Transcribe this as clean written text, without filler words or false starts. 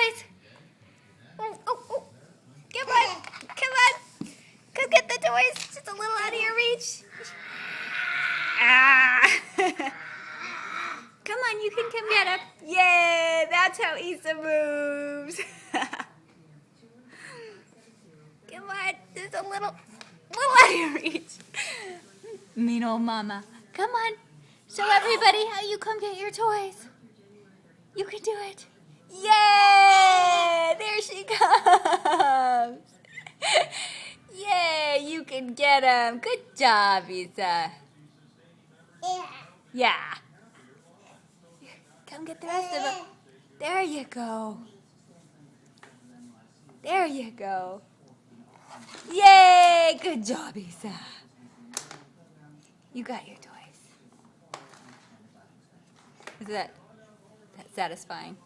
toys. Oh, oh, oh. Come on. Come on. Go get the toys. Just a little out of your reach. Ah. Come on, you can come get him. Yay, that's how Isa moves. Come on, just a little out of your reach. Mean old mama. Come on, show everybody how you come get your toys. You can do it. Yay, there she comes. Yay, you can get him. Good job, Isa. Yeah. Come get the rest of them. There you go. There you go. Yay! Good job, Isa. You got your toys. Is that satisfying?